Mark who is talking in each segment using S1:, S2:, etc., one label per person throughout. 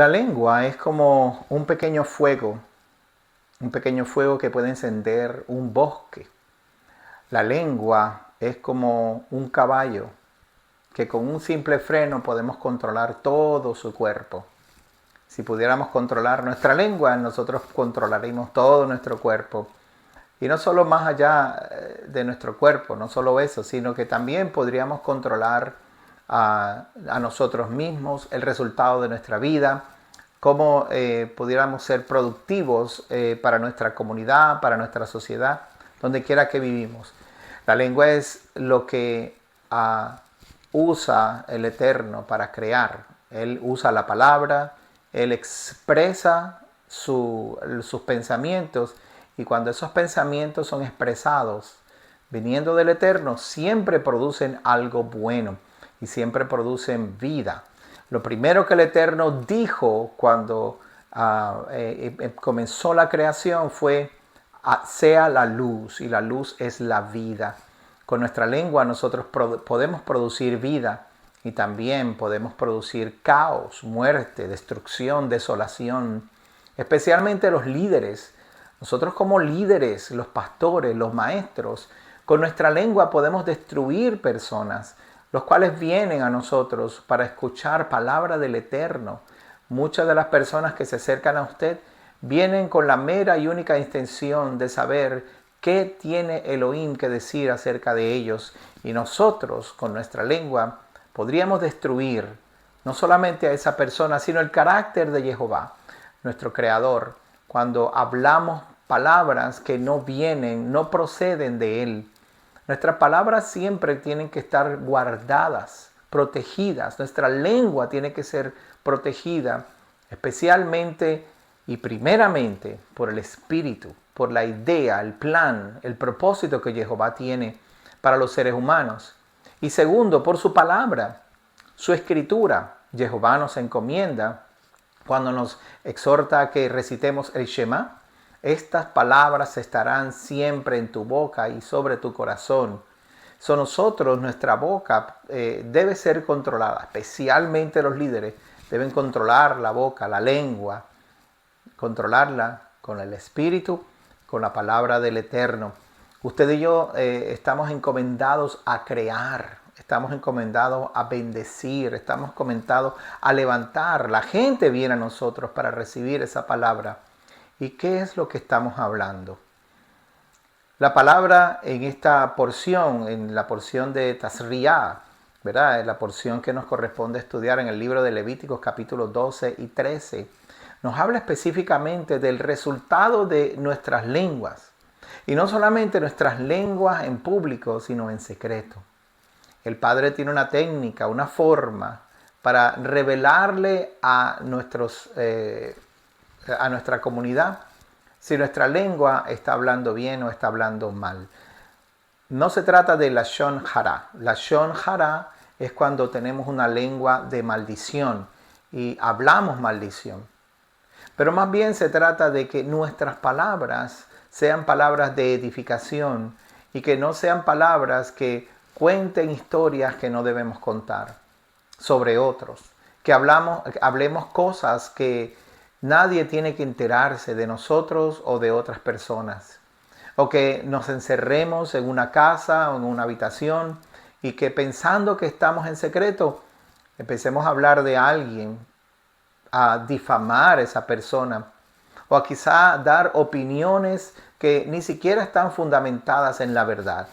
S1: La lengua es como un pequeño fuego que puede encender un bosque. La lengua es como un caballo que con un simple freno podemos controlar todo su cuerpo. Si pudiéramos controlar nuestra lengua, nosotros controlaríamos todo nuestro cuerpo. Y no solo más allá de nuestro cuerpo, no solo eso, sino que también podríamos controlar a nosotros mismos, el resultado de nuestra vida, cómo pudiéramos ser productivos para nuestra comunidad, para nuestra sociedad, donde quiera que vivimos. La lengua es lo que usa el Eterno para crear. Él usa la palabra, Él expresa sus pensamientos, y cuando esos pensamientos son expresados viniendo del Eterno, siempre producen algo bueno y siempre producen vida. Lo primero que el Eterno dijo cuando comenzó la creación fue: sea la luz, y la luz es la vida. Con nuestra lengua nosotros podemos producir vida, y también podemos producir caos, muerte, destrucción, desolación. Especialmente los líderes. Nosotros como líderes, los pastores, los maestros, con nuestra lengua podemos destruir personas, los cuales vienen a nosotros para escuchar palabra del Eterno. Muchas de las personas que se acercan a usted vienen con la mera y única intención de saber qué tiene Elohim que decir acerca de ellos. Y nosotros, con nuestra lengua, podríamos destruir no solamente a esa persona, sino el carácter de Jehová, nuestro Creador, cuando hablamos palabras que no vienen, no proceden de Él. Nuestras palabras siempre tienen que estar guardadas, protegidas. Nuestra lengua tiene que ser protegida, especialmente y primeramente por el Espíritu, por la idea, el plan, el propósito que Jehová tiene para los seres humanos. Y segundo, por su palabra, su escritura. Jehová nos encomienda cuando nos exhorta a que recitemos el Shema: estas palabras estarán siempre en tu boca y sobre tu corazón. Nosotros, nuestra boca debe ser controlada, especialmente los líderes deben controlar la boca, la lengua, controlarla con el Espíritu, con la palabra del Eterno. Usted y yo estamos encomendados a crear, estamos encomendados a bendecir, estamos encomendados a levantar. La gente viene a nosotros para recibir esa palabra. ¿Y qué es lo que estamos hablando? La palabra en esta porción, en la porción de Tazriah, ¿verdad? En la porción que nos corresponde estudiar en el libro de Levíticos capítulos 12 y 13, nos habla específicamente del resultado de nuestras lenguas. Y no solamente nuestras lenguas en público, sino en secreto. El Padre tiene una técnica, una forma para revelarle a nuestra comunidad si nuestra lengua está hablando bien o está hablando mal. No se trata de Lashon Hara. Lashon Hara es cuando tenemos una lengua de maldición y hablamos maldición. Pero más bien se trata de que nuestras palabras sean palabras de edificación y que no sean palabras que cuenten historias que no debemos contar sobre otros. Que hablemos cosas que nadie tiene que enterarse de nosotros o de otras personas. O que nos encerremos en una casa o en una habitación y que pensando que estamos en secreto, empecemos a hablar de alguien, a difamar a esa persona, o a quizá dar opiniones que ni siquiera están fundamentadas en la verdad.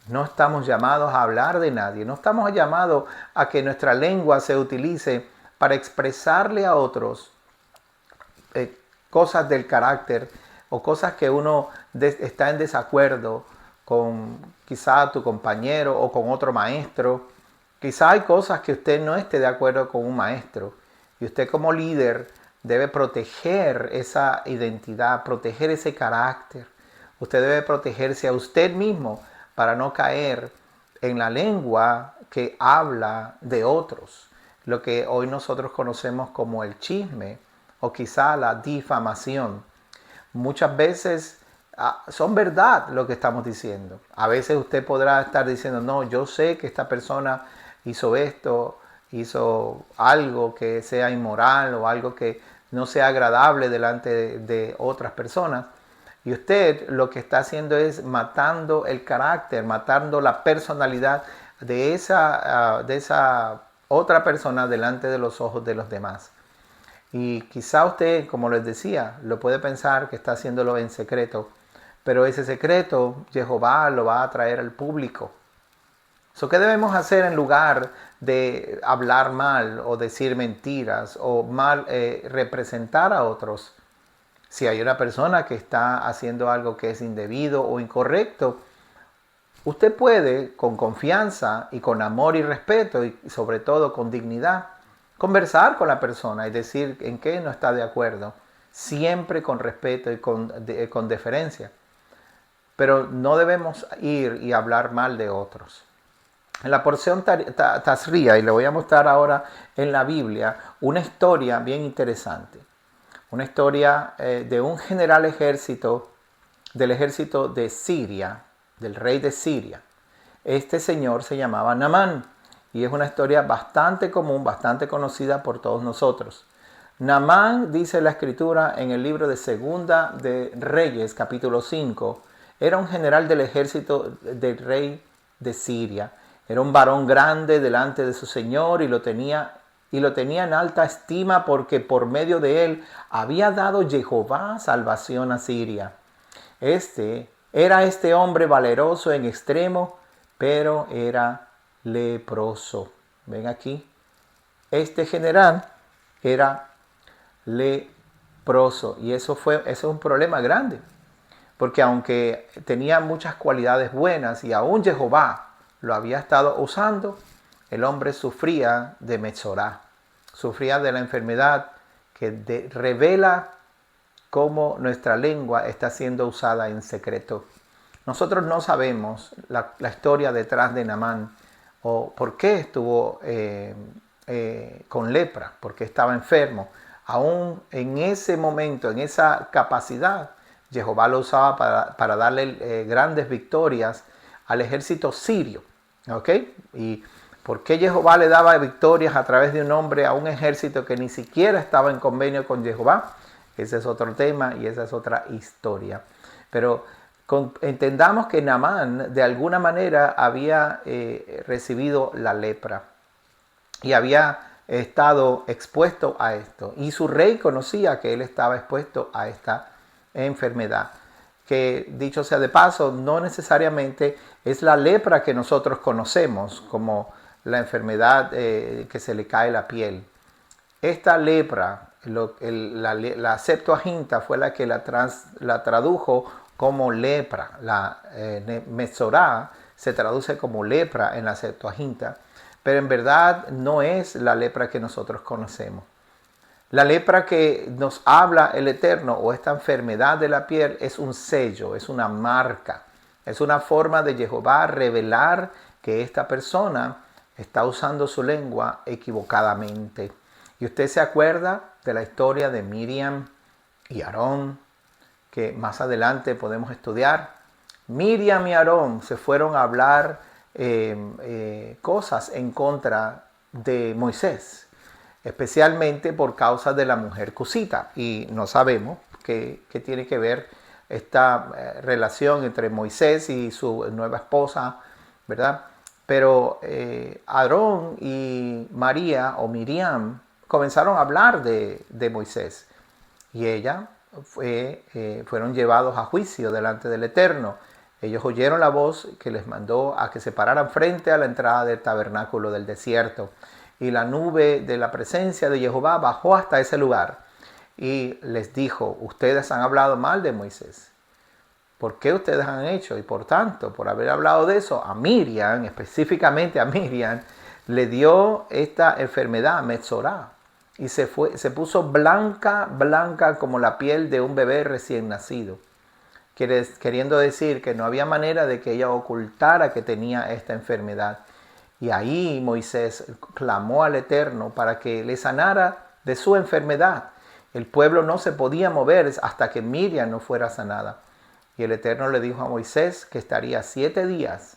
S1: No estamos llamados a hablar de nadie, no estamos llamados a que nuestra lengua se utilice para expresarle a otros cosas del carácter o cosas que uno está en desacuerdo con quizá tu compañero o con otro maestro. Quizá hay cosas que usted no esté de acuerdo con un maestro y usted como líder debe proteger esa identidad, proteger ese carácter. Usted debe protegerse a usted mismo para no caer en la lengua que habla de otros, lo que hoy nosotros conocemos como el chisme o quizá la difamación. Muchas veces son verdad lo que estamos diciendo. A veces usted podrá estar diciendo: no, yo sé que esta persona hizo esto hizo algo que sea inmoral o algo que no sea agradable delante de otras personas. Y usted lo que está haciendo es matando el carácter, matando la personalidad de esa otra persona delante de los ojos de los demás. Y quizá usted, como les decía, lo puede pensar que está haciéndolo en secreto, pero ese secreto Jehová lo va a traer al público. ¿Qué debemos hacer en lugar de hablar mal o decir mentiras o mal representar a otros? Si hay una persona que está haciendo algo que es indebido o incorrecto, usted puede, con confianza y con amor y respeto y sobre todo con dignidad, conversar con la persona y decir en qué no está de acuerdo, siempre con respeto y con deferencia. Pero no debemos ir y hablar mal de otros. En la porción Tazria, y le voy a mostrar ahora en la Biblia, una historia bien interesante. Una historia de un general del ejército de Siria, del rey de Siria. Este señor se llamaba Naamán y es una historia bastante común, bastante conocida por todos nosotros. Naamán, dice la escritura en el libro de Segunda de Reyes, capítulo 5, era un general del ejército del rey de Siria. Era un varón grande delante de su señor y lo tenía en alta estima porque por medio de él había dado Jehová salvación a Siria. Era este hombre valeroso en extremo, pero era leproso. Ven aquí. Este general era leproso y eso es un problema grande. Porque aunque tenía muchas cualidades buenas y aún Jehová lo había estado usando, el hombre sufría de Metzorá, sufría de la enfermedad que revela cómo nuestra lengua está siendo usada en secreto. Nosotros no sabemos la historia detrás de Naamán o por qué estuvo con lepra, por qué estaba enfermo. Aún en ese momento, en esa capacidad, Jehová lo usaba para darle grandes victorias al ejército sirio. ¿Ok? ¿Y por qué Jehová le daba victorias a través de un hombre a un ejército que ni siquiera estaba en convenio con Jehová? Ese es otro tema y esa es otra historia. Pero entendamos que Naamán de alguna manera había recibido la lepra y había estado expuesto a esto. Y su rey conocía que él estaba expuesto a esta enfermedad. Que dicho sea de paso, no necesariamente es la lepra que nosotros conocemos como la enfermedad que se le cae la piel. Esta lepra, la Septuaginta fue la que la tradujo como lepra. La Metzorá se traduce como lepra en la Septuaginta, pero en verdad no es la lepra que nosotros conocemos. La lepra que nos habla el Eterno o esta enfermedad de la piel es un sello, es una marca, es una forma de Jehová revelar que esta persona está usando su lengua equivocadamente. Y usted se acuerda de la historia de Miriam y Aarón, que más adelante podemos estudiar. Miriam y Aarón se fueron a hablar cosas en contra de Moisés, especialmente por causa de la mujer cusita. Y no sabemos qué tiene que ver esta relación entre Moisés y su nueva esposa, ¿verdad? Pero Aarón y María o Miriam comenzaron a hablar de Moisés y fueron llevados a juicio delante del Eterno. Ellos oyeron la voz que les mandó a que se pararan frente a la entrada del tabernáculo del desierto. Y la nube de la presencia de Jehová bajó hasta ese lugar. Y les dijo, ustedes han hablado mal de Moisés. ¿Por qué ustedes han hecho? Y por tanto, por haber hablado de eso, a Miriam, específicamente a Miriam, le dio esta enfermedad, Metzorá. Y se puso blanca, blanca como la piel de un bebé recién nacido. Queriendo decir que no había manera de que ella ocultara que tenía esta enfermedad. Y ahí Moisés clamó al Eterno para que le sanara de su enfermedad. El pueblo no se podía mover hasta que Miriam no fuera sanada. Y el Eterno le dijo a Moisés que estaría 7 días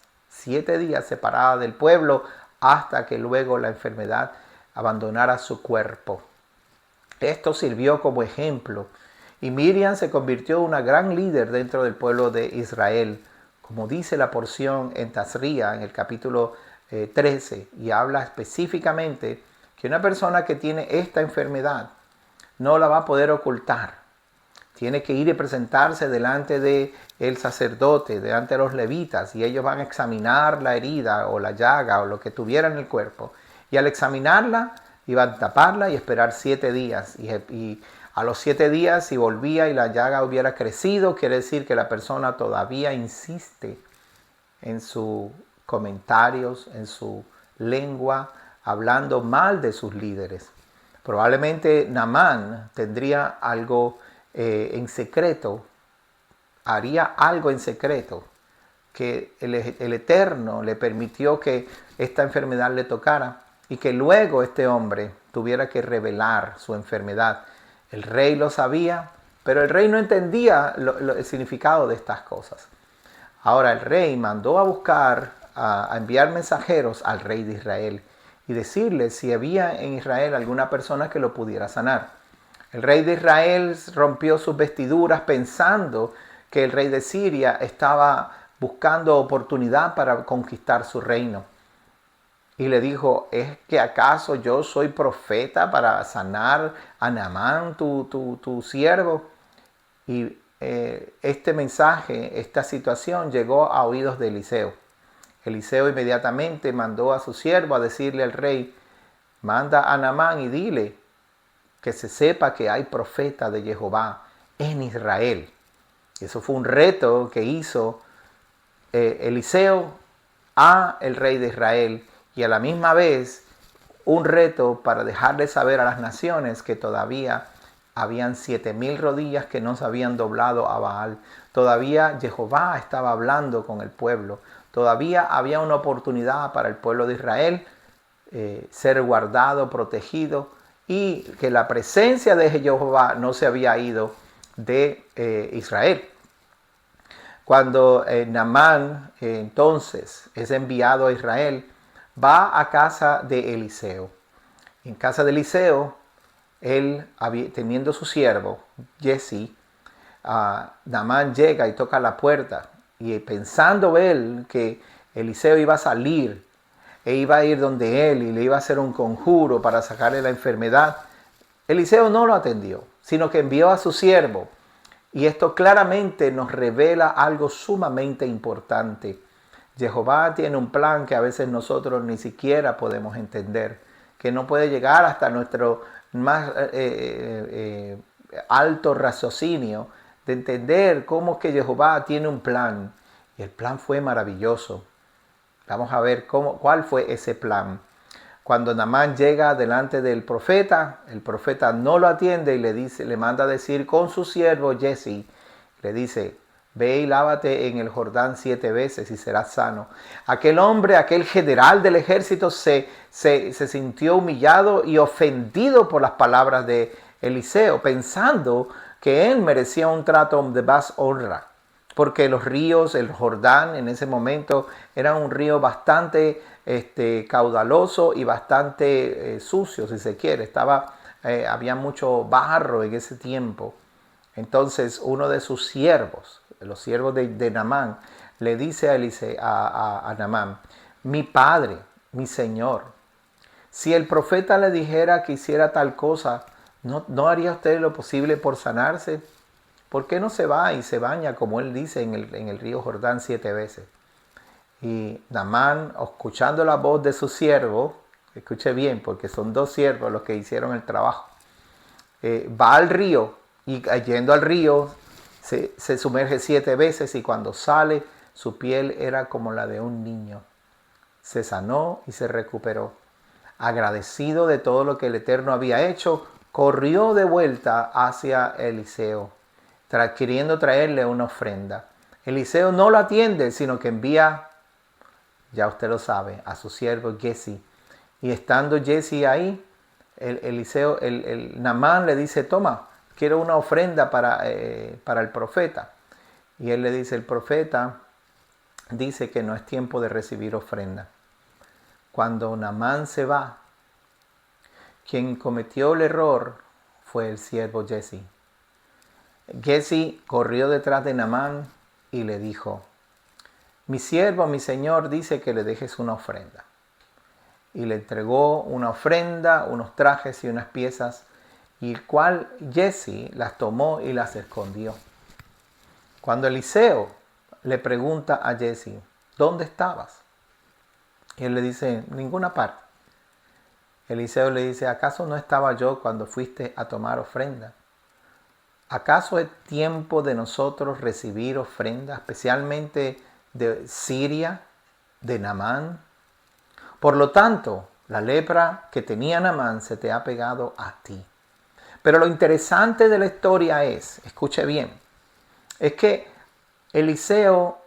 S1: separada del pueblo hasta que luego la enfermedad abandonara su cuerpo. Esto sirvió como ejemplo y Miriam se convirtió en una gran líder dentro del pueblo de Israel, como dice la porción en Tazria, en el capítulo 13, y habla específicamente que una persona que tiene esta enfermedad no la va a poder ocultar. Tiene que ir y presentarse delante del sacerdote, delante de los levitas, y ellos van a examinar la herida o la llaga o lo que tuviera en el cuerpo. Y al examinarla, iban a taparla y esperar 7 días. Y a los 7 días, si volvía y la llaga hubiera crecido, quiere decir que la persona todavía insiste en sus comentarios, en su lengua, hablando mal de sus líderes. Probablemente Naamán tendría algo en secreto, haría algo en secreto, que el Eterno le permitió que esta enfermedad le tocara y que luego este hombre tuviera que revelar su enfermedad. El rey lo sabía, pero el rey no entendía el significado de estas cosas. Ahora el rey mandó a buscar, a enviar mensajeros al rey de Israel y decirle si había en Israel alguna persona que lo pudiera sanar. El rey de Israel rompió sus vestiduras pensando que el rey de Siria estaba buscando oportunidad para conquistar su reino. Y le dijo, ¿es que acaso yo soy profeta para sanar a Naamán, tu siervo? Y este mensaje, esta situación llegó a oídos de Eliseo. Eliseo inmediatamente mandó a su siervo a decirle al rey, manda a Naamán y dile que se sepa que hay profeta de Jehová en Israel. Eso fue un reto que hizo Eliseo a el rey de Israel y a la misma vez un reto para dejarle saber a las naciones que todavía habían 7,000 rodillas que no se habían doblado a Baal. Todavía Jehová estaba hablando con el pueblo. Todavía había una oportunidad para el pueblo de Israel ser guardado, protegido, y que la presencia de Jehová no se había ido de Israel. Cuando Naamán entonces es enviado a Israel, va a casa de Eliseo. En casa de Eliseo, él, teniendo su siervo, Jesse, Naamán llega y toca la puerta. Y pensando él que Eliseo iba a salir e iba a ir donde él y le iba a hacer un conjuro para sacarle la enfermedad, Eliseo no lo atendió, sino que envió a su siervo. Y esto claramente nos revela algo sumamente importante. Jehová tiene un plan que a veces nosotros ni siquiera podemos entender, que no puede llegar hasta nuestro más alto raciocinio de entender cómo que Jehová tiene un plan. Y el plan fue maravilloso. Vamos a ver cuál fue ese plan. Cuando Naamán llega delante del profeta, el profeta no lo atiende y le manda a decir con su siervo Jesse, le dice, ve y lávate en el Jordán 7 veces y serás sano. Aquel hombre, aquel general del ejército se sintió humillado y ofendido por las palabras de Eliseo, pensando que él merecía un trato de más honra. Porque los ríos, el Jordán en ese momento era un río bastante caudaloso y bastante sucio, si se quiere. Había mucho barro en ese tiempo. Entonces uno de sus siervos, los siervos de Naamán, le dice a Naamán, mi padre, mi señor, si el profeta le dijera que hiciera tal cosa, ¿no haría usted lo posible por sanarse? ¿Por qué no se va y se baña, como él dice, en el río Jordán 7 veces? Y Naamán, escuchando la voz de su siervo, escuche bien, porque son 2 siervos los que hicieron el trabajo, va al río y yendo al río se sumerge 7 veces y cuando sale su piel era como la de un niño. Se sanó y se recuperó. Agradecido de todo lo que el Eterno había hecho, corrió de vuelta hacia Eliseo, queriendo traerle una ofrenda. Eliseo no lo atiende, sino que envía, ya usted lo sabe, a su siervo Jesse. Y estando Jesse ahí, Naamán le dice, toma, quiero una ofrenda para el profeta. Y él le dice, el profeta dice que no es tiempo de recibir ofrenda. Cuando Naamán se va, quien cometió el error fue el siervo Giezi. Giezi corrió detrás de Naamán y le dijo: mi siervo, mi señor, dice que le dejes una ofrenda. Y le entregó una ofrenda, unos trajes y unas piezas, y el cual Giezi las tomó y las escondió. Cuando Eliseo le pregunta a Giezi: ¿dónde estabas? Y él le dice: en ninguna parte. Eliseo le dice: ¿acaso no estaba yo cuando fuiste a tomar ofrenda? ¿Acaso es tiempo de nosotros recibir ofrenda, especialmente de Siria, de Naamán? Por lo tanto, la lepra que tenía Naamán se te ha pegado a ti. Pero lo interesante de la historia es, escuche bien, es que Eliseo,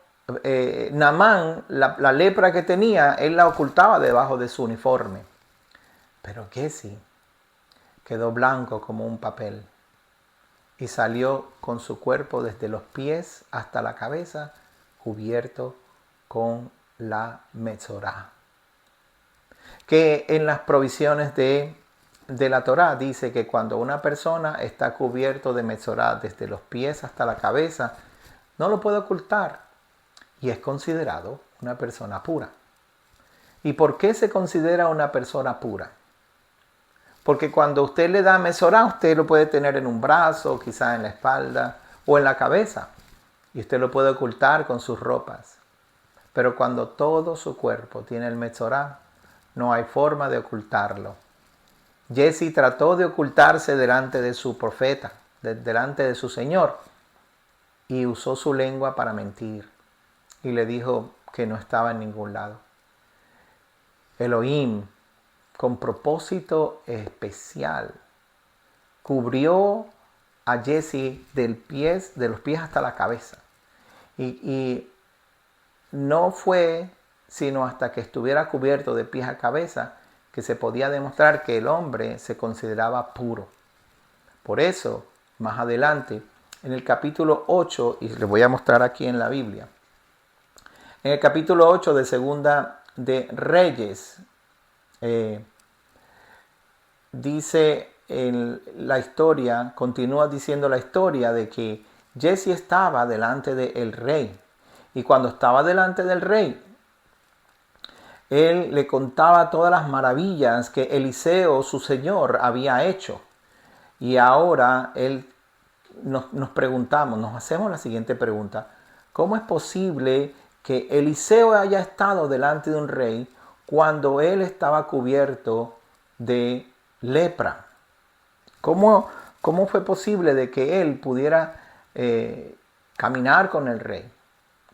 S1: Naamán, la lepra que tenía, él la ocultaba debajo de su uniforme. Pero Giezi quedó blanco como un papel y salió con su cuerpo desde los pies hasta la cabeza cubierto con la metzorá. Que en las provisiones de la Torá dice que cuando una persona está cubierto de metzorá desde los pies hasta la cabeza, no lo puede ocultar y es considerado una persona pura. ¿Y por qué se considera una persona pura? Porque cuando usted le da metzorá, usted lo puede tener en un brazo, quizás en la espalda o en la cabeza. Y usted lo puede ocultar con sus ropas. Pero cuando todo su cuerpo tiene el metzorá, no hay forma de ocultarlo. Giezi trató de ocultarse delante de su profeta, delante de su Señor, y usó su lengua para mentir. Y le dijo que no estaba en ningún lado. Elohim, con propósito especial, cubrió a Giezi de los pies hasta la cabeza. Y no fue sino hasta que estuviera cubierto de pies a cabeza que se podía demostrar que el hombre se consideraba puro. Por eso, más adelante, en el capítulo 8, y les voy a mostrar aquí en la Biblia, en el capítulo 8 de Segunda de Reyes, dice la historia, continúa diciendo la historia de que Giezi estaba delante del rey. Y cuando estaba delante del rey, él le contaba todas las maravillas que Eliseo, su señor, había hecho. Y ahora nos preguntamos, nos hacemos la siguiente pregunta: ¿cómo es posible que Eliseo haya estado delante de un rey cuando él estaba cubierto de lepra? ¿Cómo fue posible de que él pudiera caminar con el rey,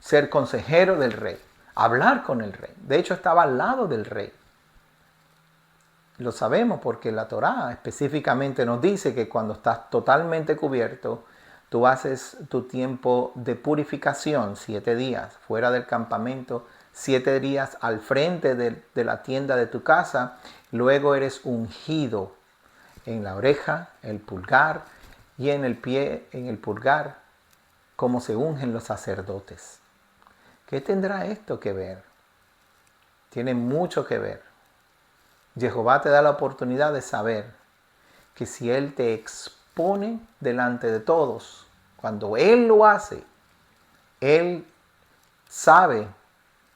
S1: ser consejero del rey, hablar con el rey? De hecho, estaba al lado del rey. Lo sabemos porque la Torá específicamente nos dice que cuando estás totalmente cubierto, tú haces tu tiempo de purificación 7 días fuera del campamento, 7 días al frente de la tienda de tu casa. Luego eres ungido en la oreja, el pulgar y en el pie, en el pulgar, como se ungen los sacerdotes. ¿Qué tendrá esto que ver? Tiene mucho que ver. Jehová te da la oportunidad de saber que si Él te expone delante de todos, cuando Él lo hace, Él sabe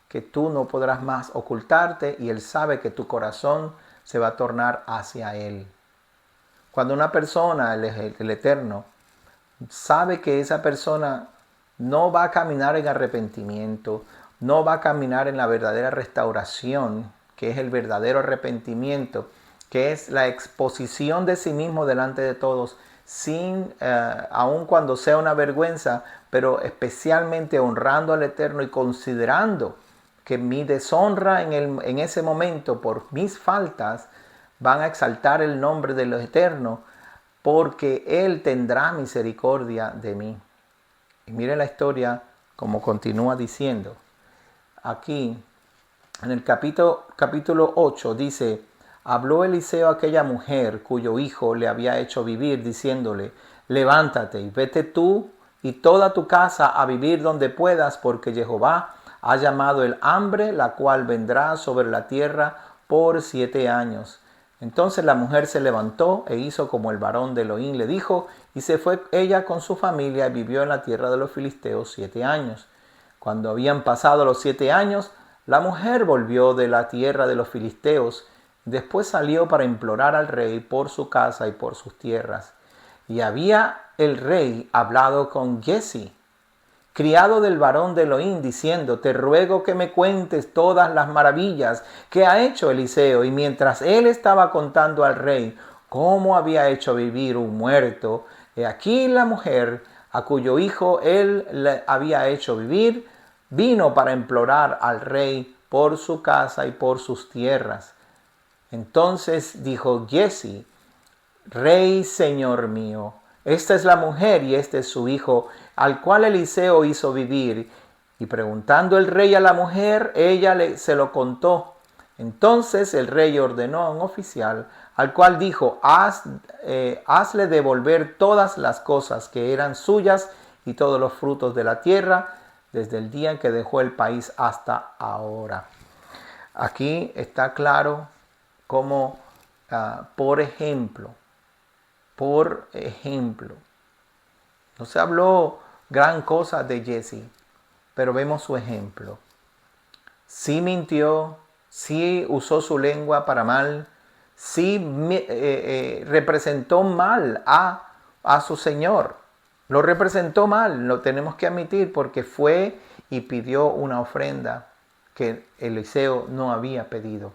S1: que tú no podrás más ocultarte y Él sabe que tu corazón se va a tornar hacia Él. Cuando una persona, el Eterno, sabe que esa persona no va a caminar en arrepentimiento, no va a caminar en la verdadera restauración, que es el verdadero arrepentimiento, que es la exposición de sí mismo delante de todos, aun cuando sea una vergüenza, pero especialmente honrando al Eterno y considerando que mi deshonra en ese momento por mis faltas van a exaltar el nombre del Eterno, porque Él tendrá misericordia de mí. Y mire la historia como continúa diciendo. Aquí, en el capítulo 8, dice: habló Eliseo a aquella mujer cuyo hijo le había hecho vivir, diciéndole: levántate y vete tú y toda tu casa a vivir donde puedas, porque Jehová ha llamado el hambre, la cual vendrá sobre la tierra por 7 años. Entonces la mujer se levantó e hizo como el varón de Elohim le dijo, y se fue ella con su familia y vivió en la tierra de los filisteos 7 años. Cuando habían pasado los 7 años, la mujer volvió de la tierra de los filisteos. Después salió para implorar al rey por su casa y por sus tierras. Y había el rey hablado con Giezi, criado del varón de Elohim, diciendo, te ruego que me cuentes todas las maravillas que ha hecho Eliseo. Y mientras él estaba contando al rey cómo había hecho vivir un muerto, he aquí la mujer a cuyo hijo él le había hecho vivir, vino para implorar al rey por su casa y por sus tierras. Entonces dijo Giezi, Rey, Señor mío, esta es la mujer y este es su hijo, al cual Eliseo hizo vivir. Y preguntando el rey a la mujer, ella se lo contó. Entonces el rey ordenó a un oficial, al cual dijo, hazle devolver todas las cosas que eran suyas y todos los frutos de la tierra, desde el día en que dejó el país hasta ahora. Aquí está claro cómo, por ejemplo, no se habló gran cosa de Giezi, pero vemos su ejemplo. Sí mintió, sí usó su lengua para mal, sí representó mal a su Señor. Lo representó mal, lo tenemos que admitir, porque fue y pidió una ofrenda que Eliseo no había pedido.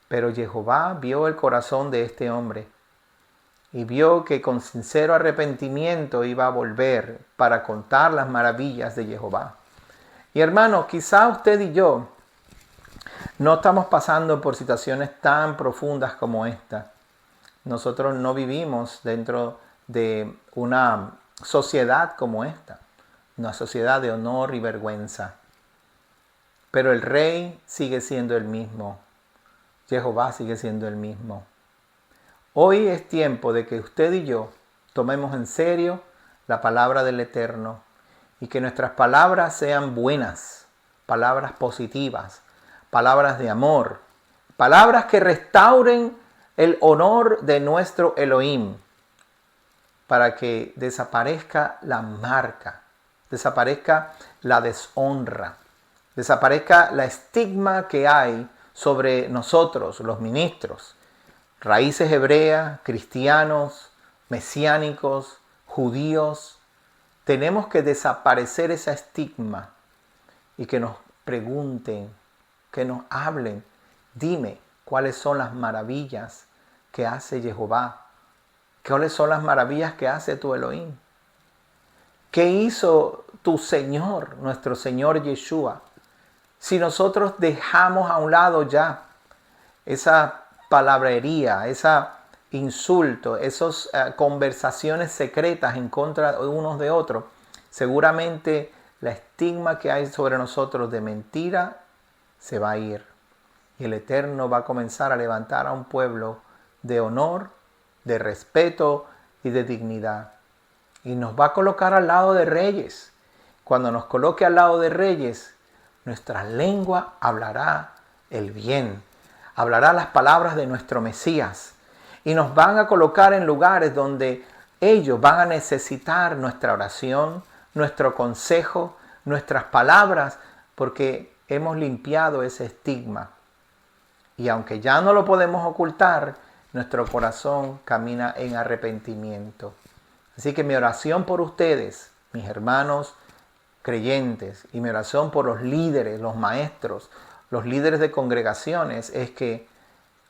S1: Pero Jehová vio el corazón de este hombre y vio que con sincero arrepentimiento iba a volver para contar las maravillas de Jehová. Y hermanos, quizá usted y yo no estamos pasando por situaciones tan profundas como esta. Nosotros no vivimos dentro de una sociedad como esta, una sociedad de honor y vergüenza. Pero el rey sigue siendo el mismo. Jehová sigue siendo el mismo. Hoy es tiempo de que usted y yo tomemos en serio la palabra del Eterno y que nuestras palabras sean buenas, palabras positivas, palabras de amor, palabras que restauren el honor de nuestro Elohim para que desaparezca la marca, desaparezca la deshonra, desaparezca la estigma que hay sobre nosotros, los ministros, raíces hebreas, cristianos, mesiánicos, judíos. Tenemos que desaparecer ese estigma y que nos pregunten, que nos hablen. Dime cuáles son las maravillas que hace Jehová. ¿Cuáles son las maravillas que hace tu Elohim? ¿Qué hizo tu Señor, nuestro Señor Yeshua? Si nosotros dejamos a un lado ya esa palabrería, esa insulto, esas conversaciones secretas en contra de unos de otros, seguramente la estigma que hay sobre nosotros de mentira se va a ir. Y el Eterno va a comenzar a levantar a un pueblo de honor, de respeto y de dignidad. Y nos va a colocar al lado de reyes. Cuando nos coloque al lado de reyes, nuestra lengua hablará el bien, hablará las palabras de nuestro Mesías. Y nos van a colocar en lugares donde ellos van a necesitar nuestra oración, nuestro consejo, nuestras palabras, porque hemos limpiado ese estigma. Y aunque ya no lo podemos ocultar, nuestro corazón camina en arrepentimiento. Así que mi oración por ustedes, mis hermanos creyentes, y mi oración por los líderes, los maestros, los líderes de congregaciones, es que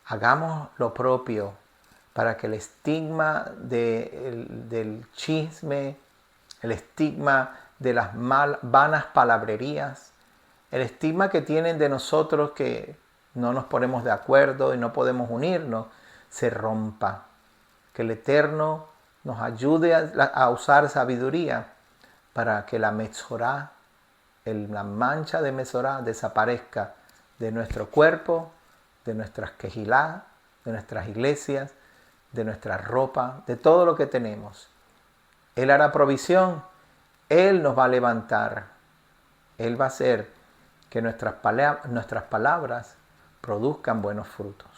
S1: hagamos lo propio para que el estigma del chisme, el estigma de las vanas palabrerías, el estigma que tienen de nosotros que no nos ponemos de acuerdo y no podemos unirnos, se rompa. Que el Eterno nos ayude a usar sabiduría para que la Metzorá, la mancha de Metzorá desaparezca de nuestro cuerpo, de nuestras quejilá, de nuestras iglesias, de nuestra ropa, de todo lo que tenemos. Él hará provisión, Él nos va a levantar, Él va a hacer que nuestras palabras produzcan buenos frutos.